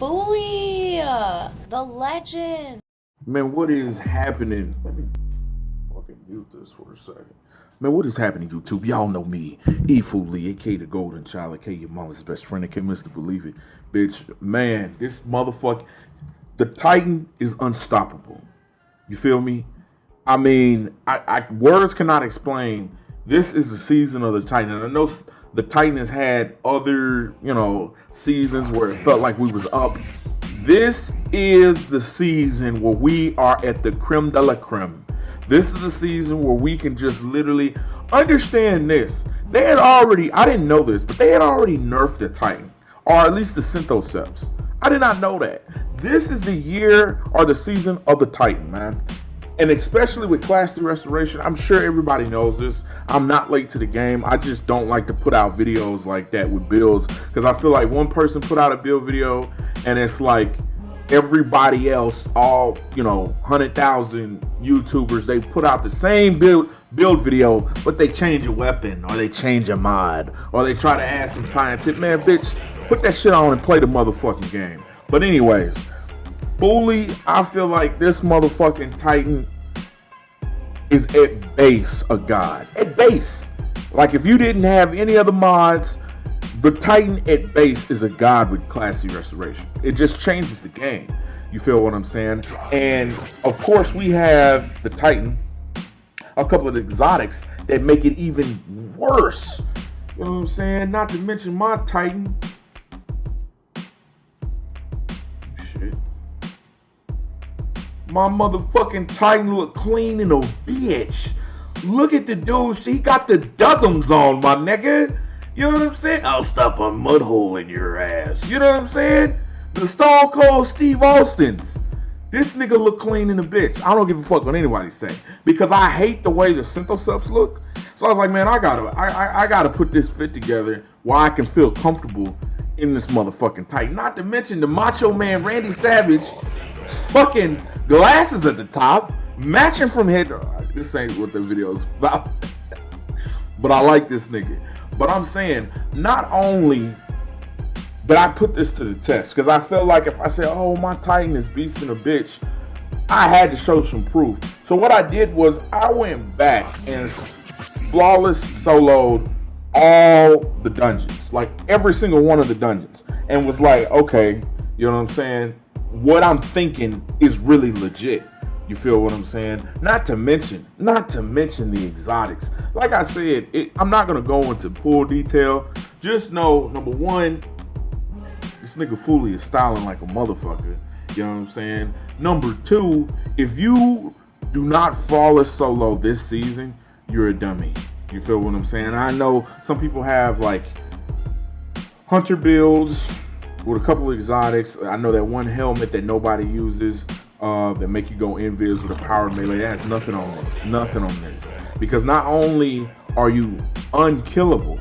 FooLy, the legend. Man, what is happening? Let me fucking mute this for a second. Man, what is happening, YouTube? Y'all know me, E FooLy, aka the Golden Child, aka your mama's best friend. I can't miss to believe it, bitch. Man, this motherfucker, the Titan is unstoppable. You feel me? I mean, words cannot explain. This is the season of the Titan. And I know the Titan has had other, seasons where it felt like we was up. This is the season where we are at the creme de la creme. This is the season where we can just literally understand this. They had already, I didn't know this, but they had already nerfed the Titan, or at least the Synthoceps. I did not know that. This is the year or the season of the Titan, man. And especially with Class 3 Restoration, I'm sure everybody knows this. I'm not late to the game. I just don't like to put out videos like that with builds, because I feel like one person put out a build video and it's like everybody else, all 100,000 YouTubers, they put out the same build video, but they change a weapon or they change a mod or they try to add some science. Man, bitch, put that shit on and play the motherfucking game. But anyways, FooLy, I feel like this motherfucking Titan is at base a god. At base. Like, if you didn't have any other mods, the Titan at base is a god with Class 3 Restoration. It just changes the game. You feel what I'm saying? And of course we have the Titan, a couple of exotics that make it even worse. You know what I'm saying? Not to mention my Titan. Shit. My motherfucking Titan look clean in a bitch. Look at the dude. He got the duggums on, my nigga. You know what I'm saying? I'll stop a mud hole in your ass. You know what I'm saying? The Stone Cold Steve Austin's. This nigga look clean in a bitch. I don't give a fuck what anybody say, because I hate the way the Synthoceps look. So I was like, man, I gotta put this fit together where I can feel comfortable in this motherfucking Titan. Not to mention the Macho Man Randy Savage fucking glasses at the top, matching from head to... This ain't what the video's about. But I like this nigga. But I'm saying, not only did I put this to the test, because I felt like if I said, oh, my Titan is beast and a bitch, I had to show some proof. So what I did was I went back and flawless soloed all the dungeons, like every single one of the dungeons, and was like, okay, you know what I'm saying? What I'm thinking is really legit. You feel what I'm saying? Not to mention the exotics. Like I said, I'm not gonna go into full detail. Just know, number one, this nigga FooLy is styling like a motherfucker. You know what I'm saying? Number two, if you do not flawless solo this season, you're a dummy. You feel what I'm saying? I know some people have like hunter builds with a couple of exotics. I know that one helmet that nobody uses, that make you go invis with a power melee. That has nothing on this. Nothing on this. Because not only are you unkillable,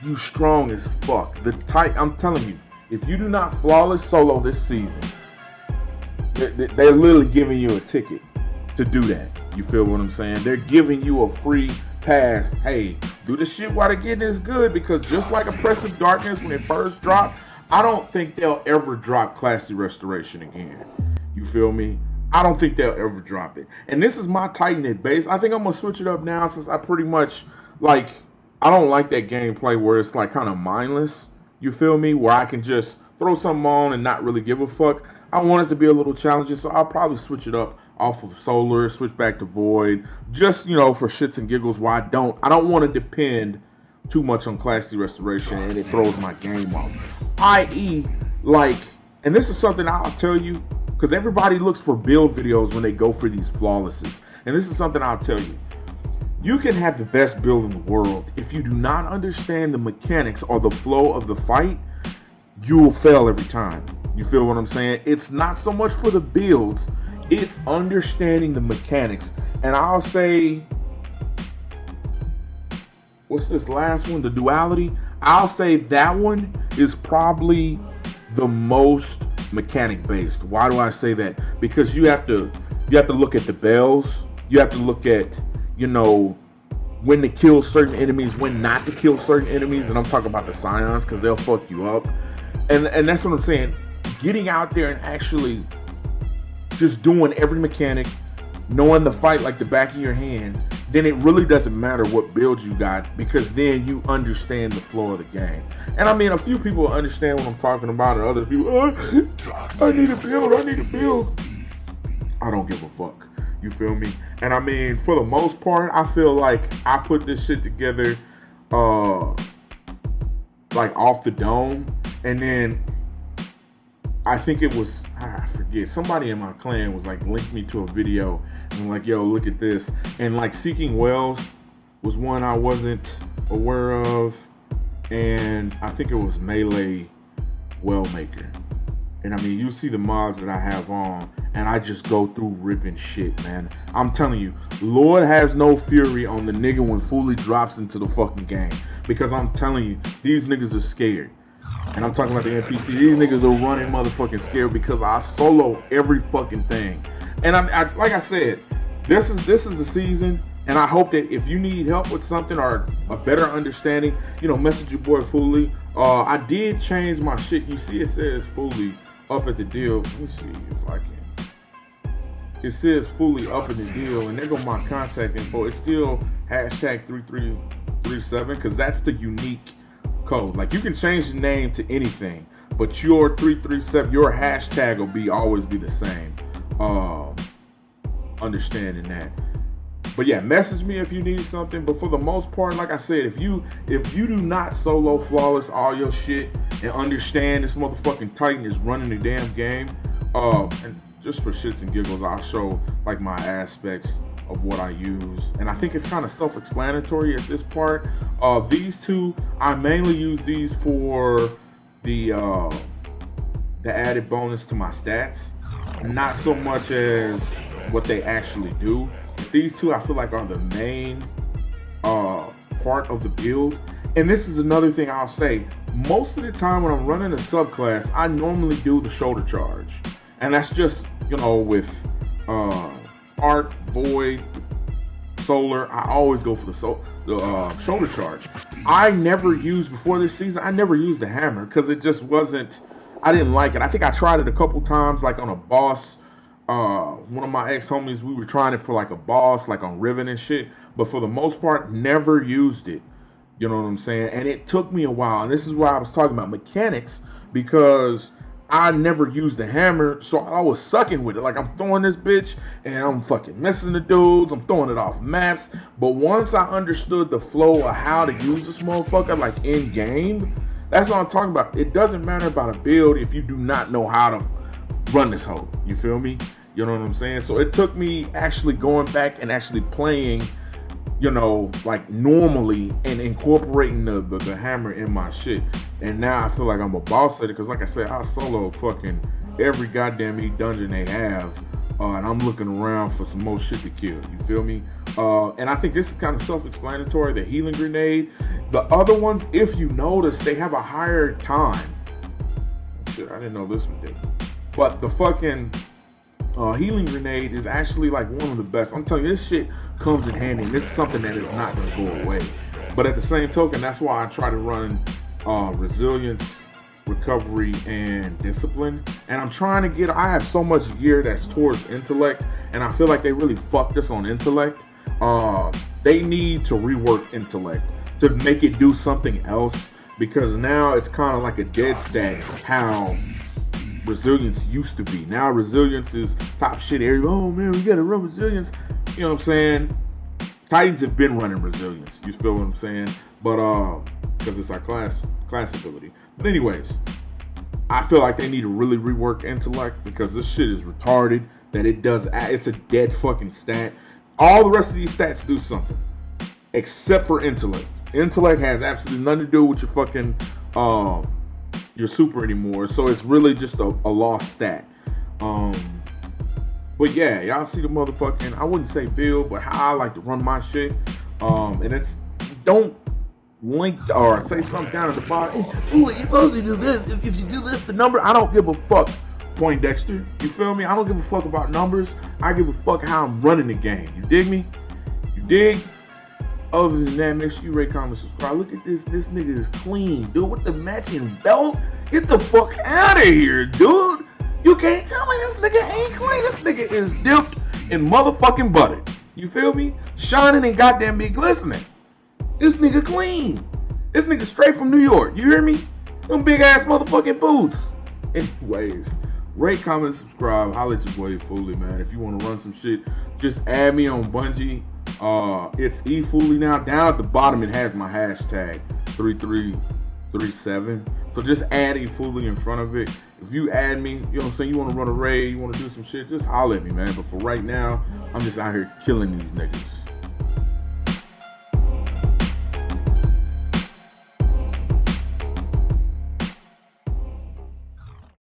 you strong as fuck. The Titan, I'm telling you, if you do not flawless solo this season, they're literally giving you a ticket to do that. You feel what I'm saying? They're giving you a free pass. Hey, do the shit while they're getting this good, because just like Oppressive Darkness when it first dropped, I don't think they'll ever drop Class 3 Restoration again. You feel me? I don't think they'll ever drop it. And this is my Titan at base. I think I'm going to switch it up now, since I pretty much, I don't like that gameplay where it's like kind of mindless. You feel me? Where I can just throw something on and not really give a fuck. I want it to be a little challenging, so I'll probably switch it up off of Solar, switch back to Void, just, for shits and giggles, where I don't want to depend too much on Class 3 Restoration and it throws my game off. I.e., and this is something I'll tell you, because everybody looks for build videos when they go for these flawlesses. And this is something I'll tell you. You can have the best build in the world. If you do not understand the mechanics or the flow of the fight, you will fail every time. You feel what I'm saying? It's not so much for the builds, it's understanding the mechanics. And I'll say, what's this last one? The duality? I'll say that one is probably the most mechanic based. Why do I say that? Because you have to look at the bells. You have to look at, when to kill certain enemies, when not to kill certain enemies. And I'm talking about the scions, because they'll fuck you up. And that's what I'm saying. getting out there and actually just doing every mechanic, knowing the fight like the back of your hand, then it really doesn't matter what build you got, because then you understand the flow of the game. And I mean, a few people understand what I'm talking about, and other people, I need a build. I don't give a fuck. You feel me? And I mean, for the most part, I feel like I put this shit together like off the dome, and then I think it was, I forget, somebody in my clan was like, linked me to a video and like, yo, look at this. And like Seeking Wells was one I wasn't aware of, and I think it was Melee Well Maker. And I mean, you see the mods that I have on, and I just go through ripping shit, man. I'm telling you, Lord has no fury on the nigga when FooLy drops into the fucking game, because I'm telling you, these niggas are scared. And I'm talking about the NPC. These niggas are running motherfucking scared because I solo every fucking thing. And I like I said, this is the season, and I hope that if you need help with something or a better understanding, you know, message your boy FooLy. I did change my shit. You see, it says FooLy up at the deal. Let me see if I can. It says FooLy up in the deal, and there go my contact info. It's still hashtag 3337, because that's the unique code. Like, you can change the name to anything, but your 337, your hashtag will always be the same. Understanding that. But yeah, message me if you need something. But for the most part, like I said, if you do not solo flawless all your shit and understand this motherfucking Titan is running the damn game, and just for shits and giggles, I'll show like my aspects of what I use, and I think it's kind of self-explanatory at this part. These two, I mainly use these for the added bonus to my stats, not so much as what they actually do. These two, I feel like, are the main part of the build. And this is another thing I'll say. Most of the time when I'm running a subclass, I normally do the shoulder charge, and that's just, you know, with Arc, Void, Solar, I always go for the shoulder charge. I never used, before this season, I never used the hammer because it just wasn't, I didn't like it. I think I tried it a couple times, like on a boss. One of my ex-homies, we were trying it for like a boss, like on Riven and shit. But for the most part, never used it. You know what I'm saying? And it took me a while. And this is why I was talking about mechanics, because I never used the hammer, so I was sucking with it. Like, I'm throwing this bitch, and I'm fucking missing the dudes. I'm throwing it off maps. But once I understood the flow of how to use this motherfucker, like in game, that's what I'm talking about. It doesn't matter about a build if you do not know how to run this hoe. You feel me? You know what I'm saying? So it took me actually going back and actually playing, you know, like normally, and incorporating the hammer in my shit. And now I feel like I'm a boss at it, because like I said, I solo fucking every goddamn dungeon they have, and I'm looking around for some more shit to kill. You feel me? And I think this is kind of self-explanatory. The healing grenade, the other ones, if you notice, they have a higher time. Shit, I didn't know this one did. But the fucking healing grenade is actually like one of the best. I'm telling you, this shit comes in handy, and this is something that is not gonna go away. But at the same token, that's why I try to run resilience, recovery, and discipline. And I'm trying to get, I have so much gear that's towards intellect, and I feel like they really fucked us on intellect. They need to rework intellect to make it do something else, because now it's kind of like a dead stat how resilience used to be. Now resilience is top shit. Oh man, we gotta run resilience. You know what I'm saying? Titans have been running resilience. You feel what I'm saying? But because it's our class ability. But anyways, I feel like they need to really rework intellect, because this shit is retarded. That it does, it's a dead fucking stat. All the rest of these stats do something, except for intellect. Intellect has absolutely nothing to do with your fucking your super anymore. So it's really just a lost stat. But yeah, y'all see the motherfucking, I wouldn't say build, but how I like to run my shit. And it's, don't link or say something down at the bottom. Ooh, you're supposed to do this. If you do this, the number, I don't give a fuck. Poindexter, you feel me? I don't give a fuck about numbers. I give a fuck how I'm running the game. You dig me? You dig? Other than that, make sure you rate, comment, subscribe. Look at this. This nigga is clean, dude, with the matching belt. Get the fuck out of here, dude. You can't tell me this nigga ain't clean. This nigga is dipped in motherfucking butter. You feel me? Shining and goddamn be glistening. This nigga clean. This nigga straight from New York. You hear me? Them big ass motherfucking boots. Anyways, rate, comment, subscribe. Holla at your boy E FooLy, man. If you want to run some shit, just add me on Bungie. It's E FooLy now. Down at the bottom, it has my hashtag 3337. So just add E FooLy in front of it. If you add me, you know what I'm saying, you want to run a raid, you want to do some shit, just holler at me, man. But for right now, I'm just out here killing these niggas.